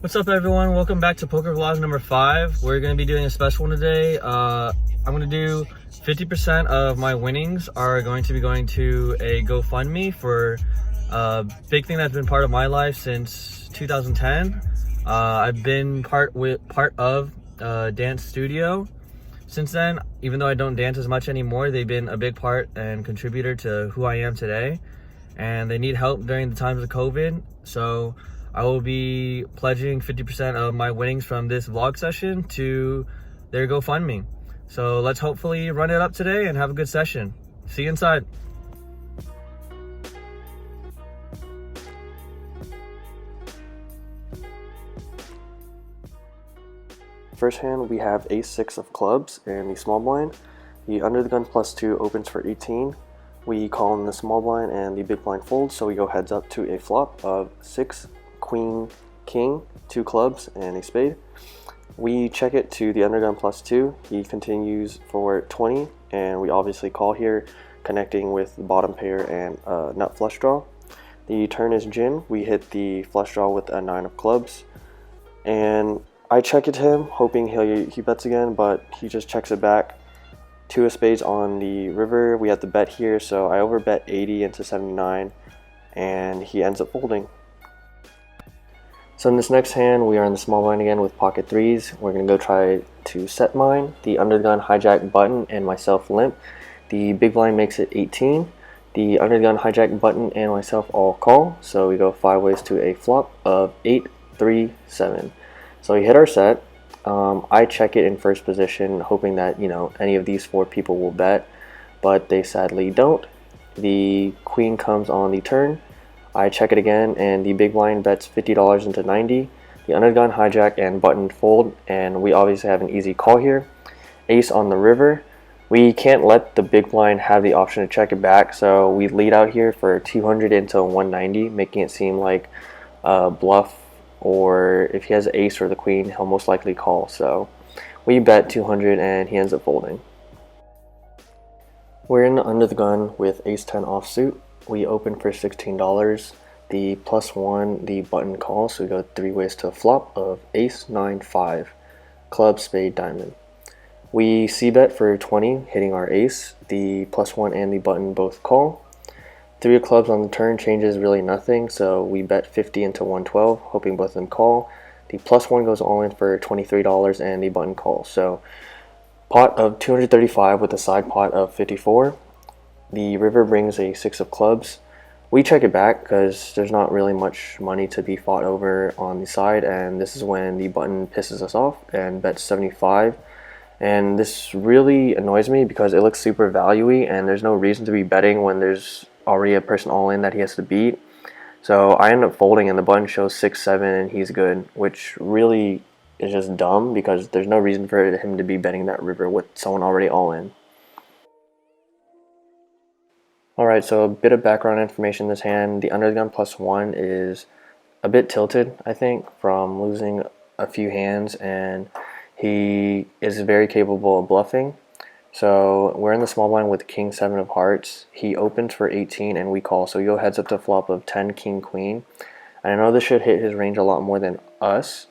What's up, everyone? Welcome back to Poker Vlogs number 5. We're going to be doing a special one today. I'm going to do 50% of my winnings are going to be going to a GoFundMe for a big thing that's been part of my life since 2010. I've been part of a dance studio since then. Even though I don't dance as much anymore, they've been a big part and contributor to who I am today. And they need help during the times of COVID. So I will be pledging 50% of my winnings from this vlog session to their GoFundMe. So let's hopefully run it up today and have a good session. See you inside. First hand, we have ace-6 of clubs and the small blind. The under the gun +2 opens for 18. We call in the small blind and the big blind folds, so we go heads up to a flop of 6, queen, king, 2 clubs, and a spade. We check it to the under gun +2. He continues for 20, and we obviously call here, connecting with the bottom pair and nut flush draw. The turn is gin. We hit the flush draw with a 9 of clubs, and I check it to him, hoping he bets again, but he just checks it back. 2 of spades on the river. We have to bet here, so I overbet 80 into 79, and he ends up folding. So in this next hand, we are in the small blind again with pocket 3s. We're going to go try to set mine. The under the gun hijack button and myself limp. The big blind makes it 18. The under the gun hijack button and myself all call. So we go 5 ways to a flop of 8, 3, 7. So we hit our set. I check it in first position, hoping that, any of these 4 people will bet, but they sadly don't. The queen comes on the turn. I check it again, and the big blind bets $50 into 90. The under the gun hijack and button fold, and we obviously have an easy call here. Ace on the river. We can't let the big blind have the option to check it back, so we lead out here for 200 into 190, making it seem like bluff, or if he has an ace or the queen, he'll most likely call. So we bet 200 and he ends up folding. We're in the under the gun with ace-10 offsuit. We open for $16. The +1, the button calls, so we go 3 ways to a flop of ace, 9, 5, club, spade, diamond. We c-bet for 20, hitting our ace. The +1 and the button both call. 3 of clubs on the turn changes really nothing, so we bet 50 into 112, hoping both of them call. The +1 goes all in for $23 and the button calls. So pot of 235 with a side pot of 54. The river brings a 6 of clubs. We check it back because there's not really much money to be fought over on the side, and this is when the button pisses us off and bets 75. And this really annoys me because it looks super value-y and there's no reason to be betting when there's already a person all in that he has to beat. So I end up folding and the button shows 6, 7 and he's good, which really is just dumb because there's no reason for him to be betting that river with someone already all in. Alright, so a bit of background information in this hand. The under the gun +1 is a bit tilted, I think, from losing a few hands, and he is very capable of bluffing. So we're in the small blind with king, 7 of hearts. He opens for 18 and we call, so we go heads up to flop of 10, king, queen. And I know this should hit his range a lot more than us,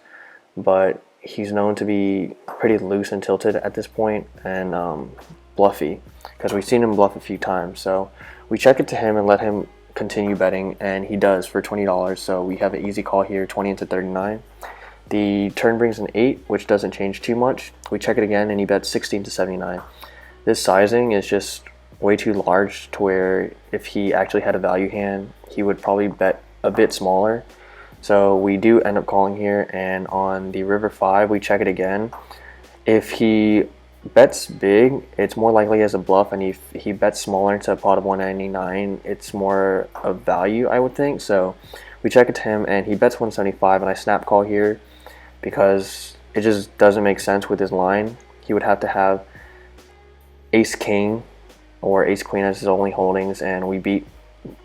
but he's known to be pretty loose and tilted at this point, and bluffy, because we've seen him bluff a few times. So we check it to him and let him continue betting, and he does for $20. So we have an easy call here, 20 into 39. The turn brings an 8, which doesn't change too much. We check it again and he bets 16 to 79. This sizing is just way too large to where if he actually had a value hand, he would probably bet a bit smaller. So we do end up calling here, and on the river 5, we check it again. If he bets big, it's more likely as a bluff, and if he bets smaller into a pot of 199, it's more of value, I would think. So we check it to him and he bets 175, and I snap call here because it just doesn't make sense with his line. He would have to have ace king or ace queen as his only holdings, and we beat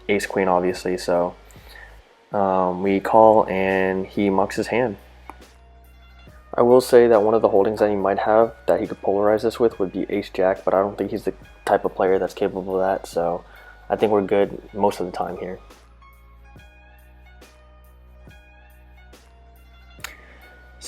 ace queen obviously, so we call and he mucks his hand. I will say that one of the holdings that he might have that he could polarize this with would be ace jack, but I don't think he's the type of player that's capable of that, so I think we're good most of the time here.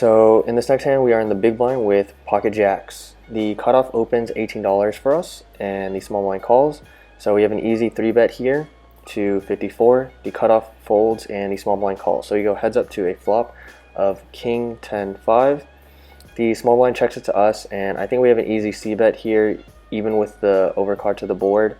So in this next hand, we are in the big blind with pocket jacks. The cutoff opens $18 for us, and the small blind calls. So we have an easy 3-bet here to 54. The cutoff folds, and the small blind calls. So you go heads up to a flop of King 10-5. The small blind checks it to us, and I think we have an easy C-bet here, even with the overcard to the board.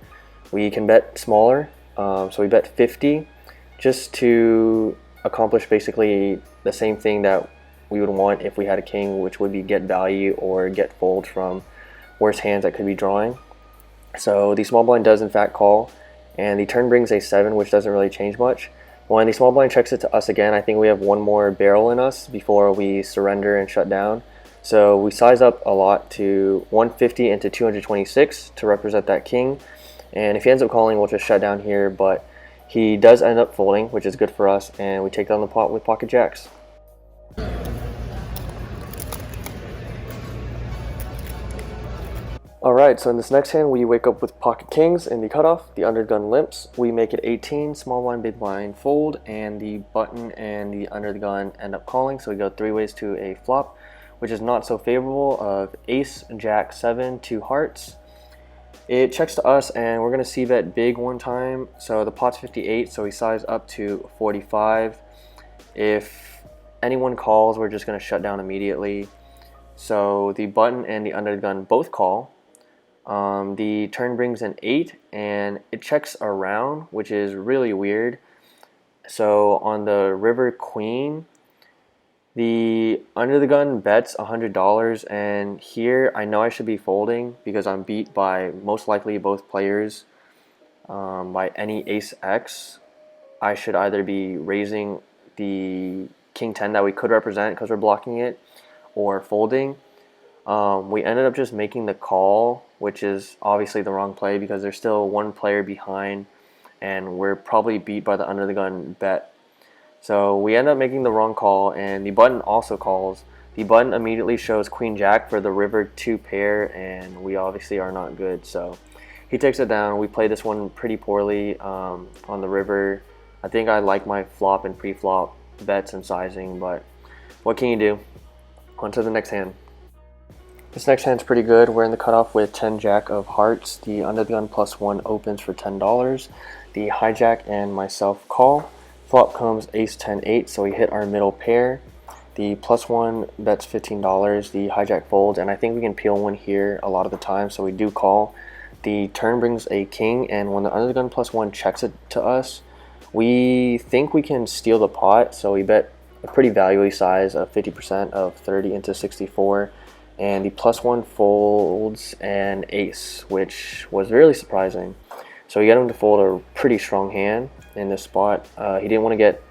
We can bet smaller, so we bet 50 just to accomplish basically the same thing that we would want if we had a king, which would be get value or get fold from worse hands that could be drawing. So the small blind does in fact call, and the turn brings a 7, which doesn't really change much. When the small blind checks it to us again, I think we have one more barrel in us before we surrender and shut down. So we size up a lot to 150 into 226 to represent that king. And if he ends up calling, we'll just shut down here, but he does end up folding, which is good for us, and we take down the pot with pocket jacks. Alright, so in this next hand, we wake up with pocket kings in the cutoff, the undergun limps. We make it 18, small blind, big blind fold, and the button and the under the gun end up calling. So we go 3 ways to a flop, which is not so favorable, of ace, jack, 7, 2 hearts. It checks to us, and we're going to c-bet big one time. So the pot's 58, so we size up to 45. If anyone calls, we're just going to shut down immediately. So the button and the under the gun both call. The turn brings an 8, and it checks around, which is really weird. So on the river queen, the under the gun bets $100, and here I know I should be folding because I'm beat by most likely both players by any ace X. I should either be raising the king 10 that we could represent because we're blocking it, or folding. We ended up just making the call, which is obviously the wrong play because there's still one player behind, and we're probably beat by the under the gun bet. So we end up making the wrong call, and the button also calls. The button immediately shows queen jack for the river 2 pair, and we obviously are not good. So he takes it down. We play this one pretty poorly on the river. I think I like my flop and pre-flop bets and sizing, but what can you do? On to the next hand. This next hand's pretty good. We're in the cutoff with 10 jack of hearts. The under the gun +1 opens for $10. The hijack and myself call. Flop comes ace 10 8, so we hit our middle pair. The +1 bets $15. The hijack folds, and I think we can peel one here a lot of the time, so we do call. The turn brings a king, and when the under the gun +1 checks it to us, we think we can steal the pot, so we bet a pretty valuable size of 50% of 30 into 64. And the +1 folds an ace, which was really surprising. So we get him to fold a pretty strong hand in this spot. He didn't want to get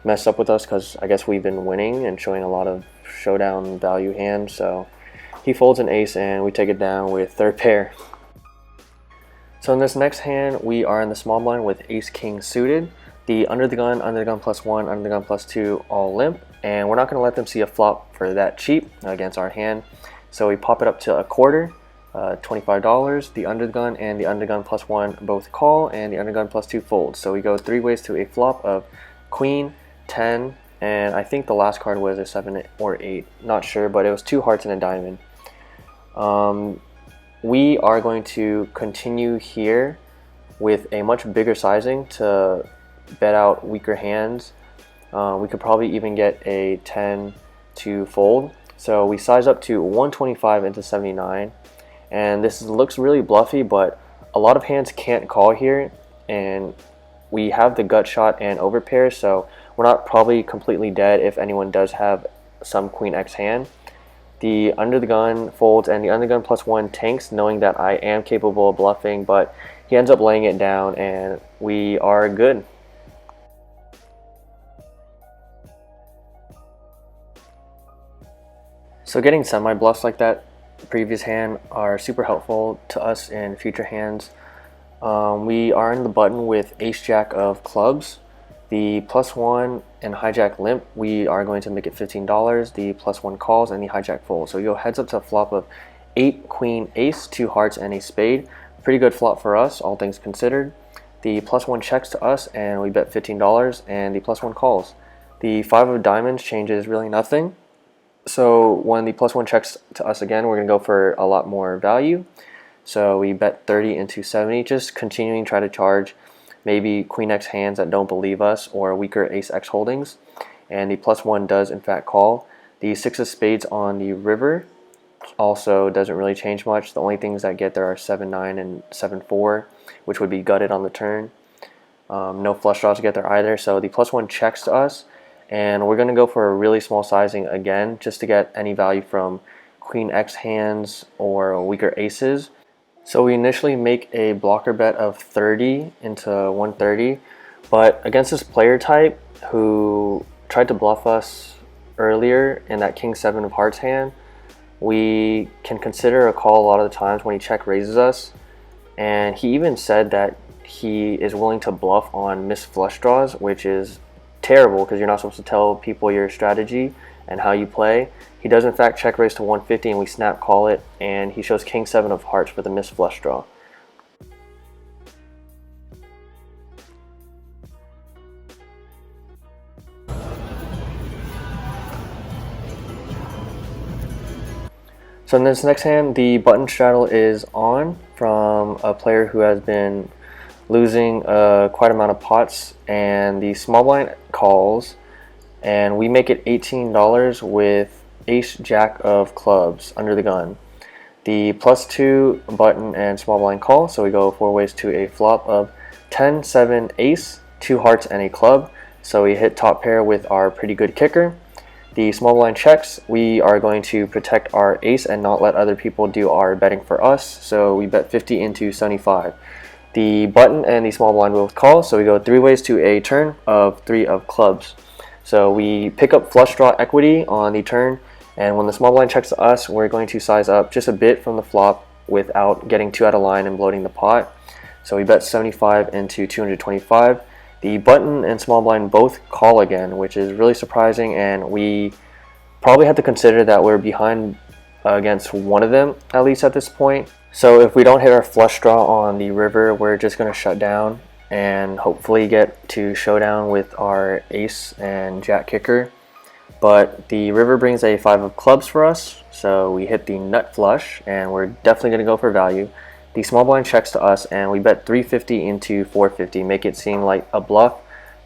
messed up with us because I guess we've been winning and showing a lot of showdown value hands. So he folds an ace, and we take it down with 3rd pair. So in this next hand, we are in the small blind with ace king suited. The under the gun +1, under the gun +2 all limp, and we're not going to let them see a flop for that cheap against our hand. So we pop it up to a quarter, $25. The under the gun and the under the gun +1 both call, and the under the gun +2 folds. So we go 3 ways to a flop of queen 10, and I think the last card was a 7 or 8, not sure, but it was 2 hearts and a diamond. We are going to continue here with a much bigger sizing to bet out weaker hands. We could probably even get a 10 to fold. So we size up to 125 into 79, and this looks really bluffy, but a lot of hands can't call here, and we have the gut shot and overpair, so we're not probably completely dead if anyone does have some queen X hand. The under the gun folds, and the under the gun +1 tanks, knowing that I am capable of bluffing, but he ends up laying it down, and we are good. So getting semi-bluffs like that previous hand are super helpful to us in future hands. We are in the button with ace-jack of clubs. The +1 and hijack limp, we are going to make it $15. The +1 calls, and the hijack folds. So we go heads up to a flop of 8 queen ace, 2 hearts, and a spade. Pretty good flop for us, all things considered. The +1 checks to us, and we bet $15, and the +1 calls. The 5 of diamonds changes really nothing. So when the +1 checks to us again, we're going to go for a lot more value. So we bet 30 into 70, just continuing to try to charge maybe Queen X hands that don't believe us or weaker Ace X holdings. And the +1 does in fact call. The 6 of spades on the river also doesn't really change much. The only things that get there are 7-9 and 7-4, which would be gutted on the turn. No flush draws to get there either. So the +1 checks to us, and we're going to go for a really small sizing again just to get any value from Queen X hands or weaker aces. So we initially make a blocker bet of 30 into 130, but against this player type who tried to bluff us earlier in that King 7 of hearts hand, we can consider a call a lot of the times when he check raises us. And he even said that he is willing to bluff on missed flush draws, which is terrible because you're not supposed to tell people your strategy and how you play. He does in fact check raise to 150 and we snap call it, and he shows King 7 of hearts for the missed flush draw. So in this next hand, the button straddle is on from a player who has been losing quite amount of pots, and the small blind calls, and we make it $18 with Ace Jack of clubs under the gun. The +2 button and small blind call, so we go 4 ways to a flop of 10, 7, ace, 2 hearts and a club. So we hit top pair with our pretty good kicker. The small blind checks. We are going to protect our ace and not let other people do our betting for us, so we bet 50 into 75. The button and the small blind both call, so we go 3 ways to a turn of 3 of clubs. So we pick up flush draw equity on the turn, and when the small blind checks to us, we're going to size up just a bit from the flop without getting too out of line and bloating the pot. So we bet 75 into 225. The button and small blind both call again, which is really surprising, and we probably have to consider that we're behind against one of them, at least at this point. So if we don't hit our flush draw on the river, we're just going to shut down and hopefully get to showdown with our ace and jack kicker. But the river brings a 5 of clubs for us, so we hit the nut flush, and we're definitely going to go for value. The small blind checks to us, and we bet 350 into 450, make it seem like a bluff,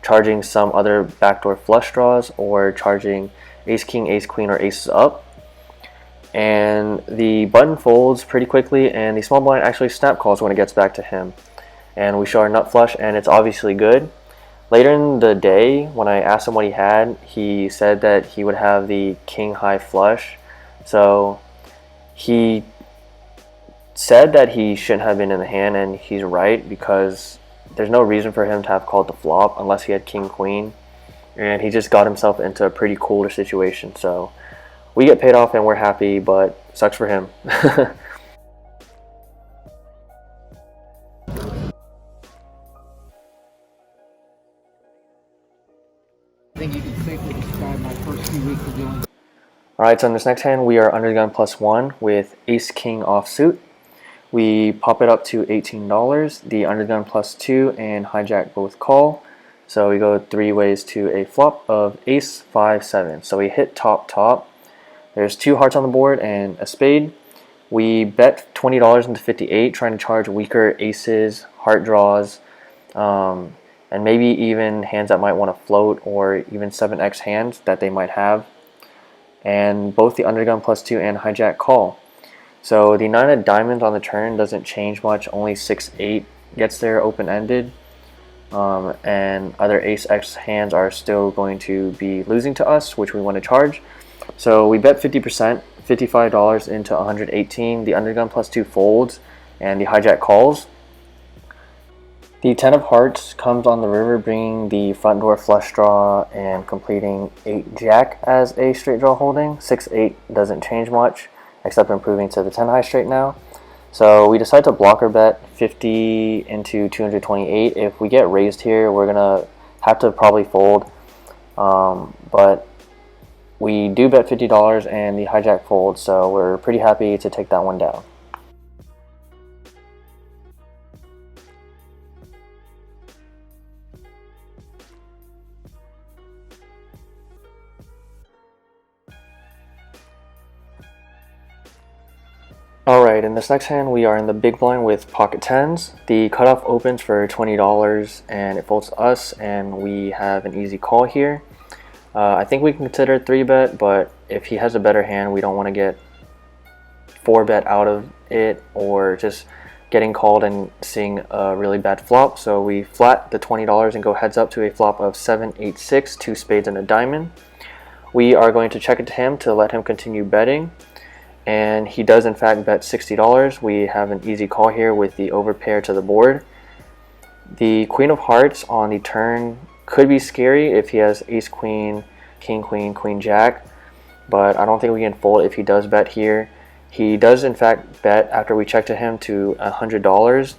charging some other backdoor flush draws or charging ace king, ace queen, or aces up. And the button folds pretty quickly, and the small blind actually snap calls when it gets back to him. And we show our nut flush, and it's obviously good. Later in the day, when I asked him what he had, he said that he would have the king high flush. So he said that he shouldn't have been in the hand, and he's right, because there's no reason for him to have called the flop unless he had king queen, and he just got himself into a pretty cooler situation. So we get paid off and we're happy, but sucks for him. I think you can safely describe my first few weeks of doing. Alright, so in this next hand we are under the gun +1 with ace king offsuit. We pop it up to $18. The under the gun +2 and hijack both call. So we go 3 ways to a flop of ace 5 7. So we hit top. There's 2 hearts on the board and a spade. We bet $20 into 58, trying to charge weaker aces, heart draws, and maybe even hands that might want to float, or even 7x hands that they might have. And both the undergun +2 and hijack call. So the 9 of diamonds on the turn doesn't change much, only 6-8 gets there open-ended. And other ace x hands are still going to be losing to us, which we want to charge. So we bet 50%, $55 into 118. The undergun +2 folds, and the hijack calls. The 10 of hearts comes on the river, bringing the front door flush draw and completing 8 jack as a straight draw holding. 6-8 doesn't change much, except improving to the 10 high straight now. So we decide to blocker bet 50 into 228. If we get raised here, we're gonna have to probably fold, but we do bet $50 and the hijack folds, so we're pretty happy to take that one down. Alright, in this next hand we are in the big blind with pocket tens. The cutoff opens for $20 and it folds to us, and we have an easy call here. I think we can consider 3-bet, but if he has a better hand, we don't want to get 4-bet out of it or just getting called and seeing a really bad flop. So we flat the $20 and go heads up to a flop of 7-8-6, 2 spades and a diamond. We are going to check it to him to let him continue betting, and he does in fact bet $60. We have an easy call here with the overpair to the board. The queen of hearts on the turn could be scary if he has ace queen, king queen, queen jack, but I don't think we can fold if he does bet here. He does in fact bet after we check to him to $100,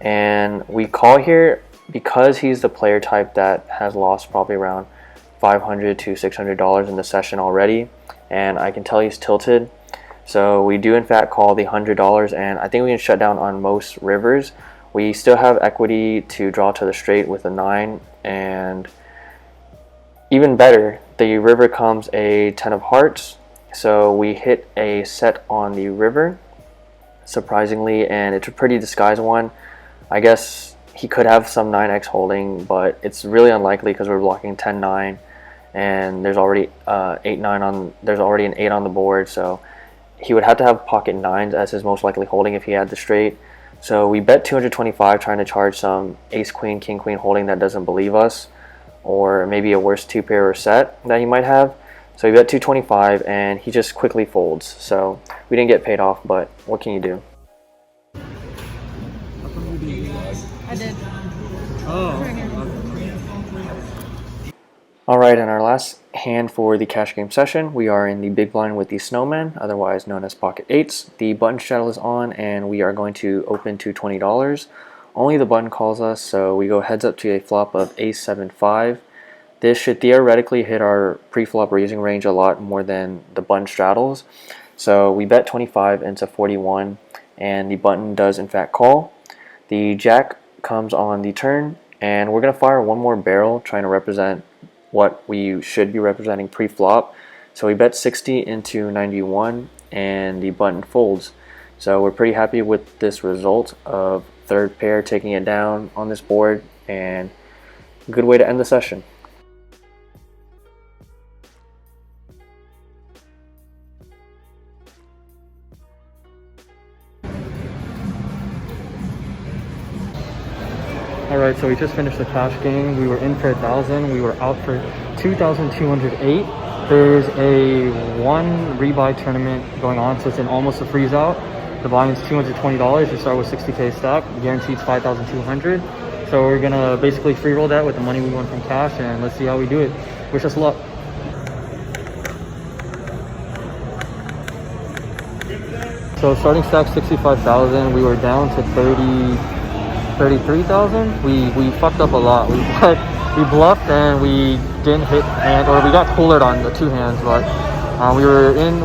and we call here because he's the player type that has lost probably around $500 to $600 in the session already, and I can tell he's tilted. So we do in fact call the $100, and I think we can shut down on most rivers. We still have equity to draw to the straight with a 9, and even better, the river comes a 10 of hearts, so we hit a set on the river surprisingly, and it's a pretty disguised one. I guess he could have some 9x holding, but it's really unlikely because we're blocking 10-9, and there's already 8-9 on. There's already an 8 on the board, so he would have to have pocket 9s as his most likely holding if he had the straight. So we bet 225, trying to charge some ace queen, king queen holding that doesn't believe us, or maybe a worse 2-pair or set that he might have. So we bet 225, and he just quickly folds. So we didn't get paid off, but what can you do? I did. Alright, in our last hand for the cash game session, we are in the big blind with the snowman, otherwise known as pocket 8s. The button straddle is on, and we are going to open to $20. Only the button calls us, so we go heads up to a flop of ace-7-5. This should theoretically hit our pre-flop raising range a lot more than the button straddles. So we bet 25 into 41, and the button does in fact call. The jack comes on the turn, and we're going to fire one more barrel, trying to represent what we should be representing pre-flop. So we bet 60 into 91, and the button folds. So we're pretty happy with this result of third pair taking it down on this board, and a good way to end the session. Alright, so we just finished the cash game. We were in for 1,000. We were out for 2,208. There's a 1 rebuy tournament going on, so it's in almost a freeze out. The buy-in's $220. You start with 60k stack. Guaranteed 5,200. So we're gonna basically free roll that with the money we won from cash, and let's see how we do it. Wish us luck. So starting stack 65,000. We were down to 33,000. We fucked up a lot. We bluffed and we didn't hit, or we got coolered on the 2 hands, but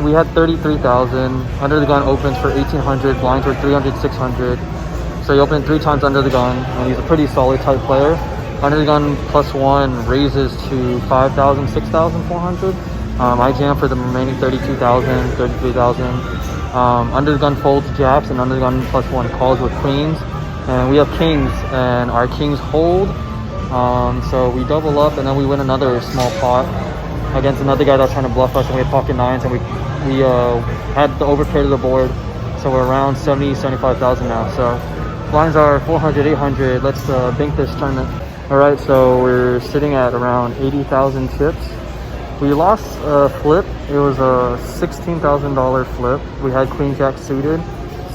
we had 33,000. Under the gun opens for 1,800. Blinds were 300, 600. So he opened 3 times under the gun, and he's a pretty solid type player. Under the gun +1 raises to 5,000, 6,400. I jam for the remaining 32,000, 33,000. Under the gun folds jacks, and under the gun +1 calls with queens. And we have kings, and our kings hold. So we double up, and then we win another small pot against another guy that's trying to bluff us, and we had pocket 9s, and we had the overpair to the board. So we're around 70, 75,000 now. So blinds are 400, 800. Let's bank this tournament. All right, so we're sitting at around 80,000 chips. We lost a flip. It was a $16,000 flip. We had queen jack suited.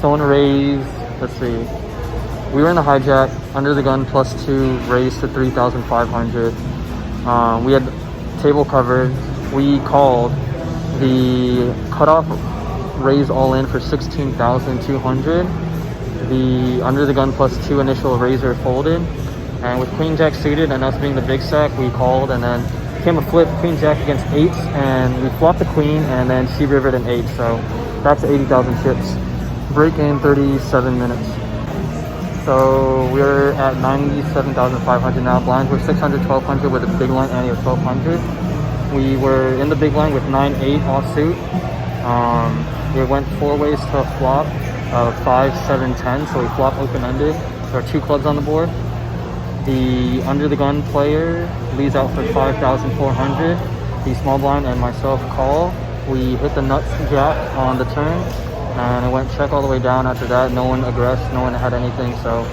Someone raised, let's see. We were in the hijack, under the gun +2, raised to 3,500. We had table covered. We called. The cutoff raised all in for 16,200. The under the gun +2 initial raiser folded. And with queen jack suited and us being the big stack, we called, and then came a flip, queen jack against 8s, and we flopped the queen, and then she rivered an 8. So that's 80,000 chips. Break game 37 minutes. So we're at 97,500 now. Blinds were 600, 1,200 with a big line ante of 1,200. We were in the big line with 9-8 offsuit. It went 4 ways to a flop of 5, 7, 10. So we flop open-ended. There are 2 clubs on the board. The under the gun player leads out for 5,400. The small blind and myself call. We hit the nuts jack on the turn, and it went check all the way down. After that, no one aggressed, no one had anything. So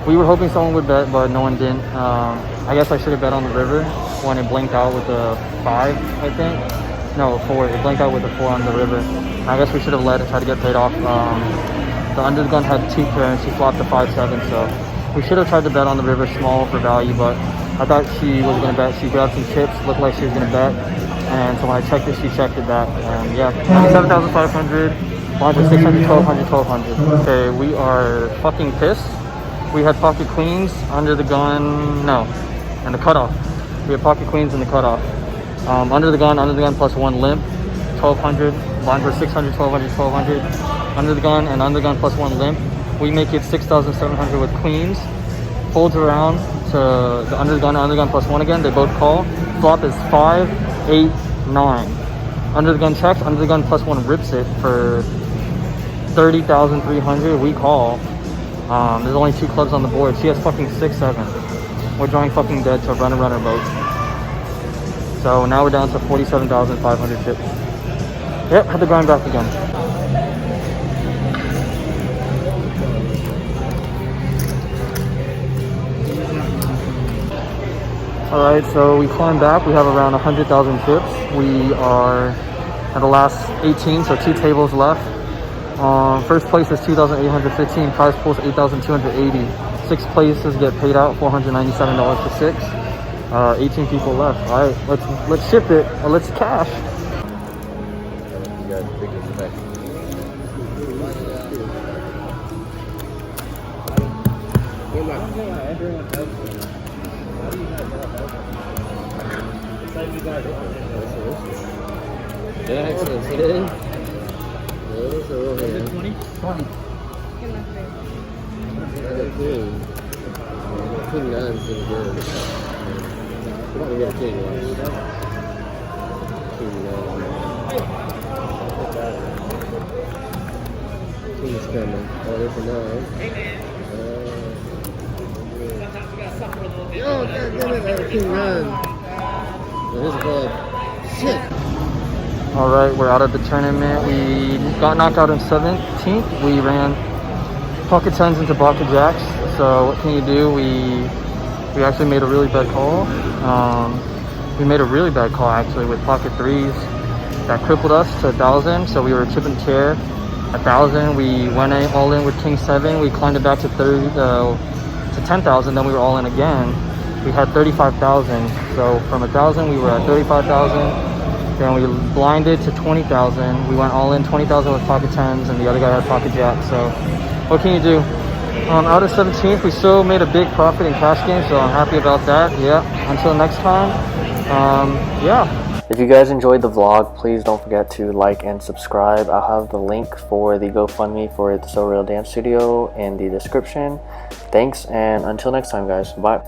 we were hoping someone would bet, but no one didn't. I guess I should have bet on the river when it blinked out with a 5, I think. No, 4. It blinked out with a 4 on the river. I guess we should have led and tried to get paid off. The under the gun had 2 pairs. She flopped a 5-7, so we should have tried to bet on the river small for value, but I thought she was going to bet. She grabbed some chips, looked like she was going to bet, and so when I checked it, she checked it back. And yeah, 7,500, blinds are 600, 1,200, 1,200. Okay, we are fucking pissed. We had pocket queens, under the gun, no, and the cutoff. We had pocket queens and the cutoff. Under the gun plus 1 limp, 1,200. Blinds were 600, 1,200, 1,200. Under the gun and under the gun plus 1 limp. We make it 6,700 with queens. Folds around to the under the gun plus 1 again. They both call. Flop is 5, 8, 9. Under the gun checks. Under the gun plus 1 rips it for 30,300. We call. There's only 2 clubs on the board. She has fucking 6, 7. We're drawing fucking dead to runner mode. So now we're down to 47,500 chips. Yep, had to grind back again. Alright, so we climbed back. We have around 100,000 chips. We are at the last 18, so 2 tables left. First place is 2,815. Prize pool is 8,280. 6 places get paid out $497 for 6. 18 people left. Alright, let's ship it. Let's cash. You got big respect. Yeah, excellent. See that? Those are over here. 20? 20. King. King 9 is pretty good. We don't get a king one. King 9. King is coming. Oh, there's a 9. Oh, God damn it, I had a king 9. Here's a club. Shit. Alright, we're out of the tournament. We got knocked out in 17th. We ran pocket 10s into pocket jacks. So what can you do? We actually made a really bad call. We made a really bad call actually with pocket 3s. That crippled us to 1,000. So we were chipping chair 1,000. We went all in with king 7. We climbed it back to 10,000. Then we were all in again. We had 35,000. So from 1,000 we were at 35,000. Then we blinded to 20,000. We went all in 20,000 with pocket 10s, and the other guy had pocket jacks. So what can you do? Out of 17th, we still made a big profit in cash game, so I'm happy about that. Yeah, until next time, yeah. If you guys enjoyed the vlog, please don't forget to like and subscribe. I'll have the link for the GoFundMe for the SoReal Dance Studio in the description. Thanks, and until next time, guys. Bye.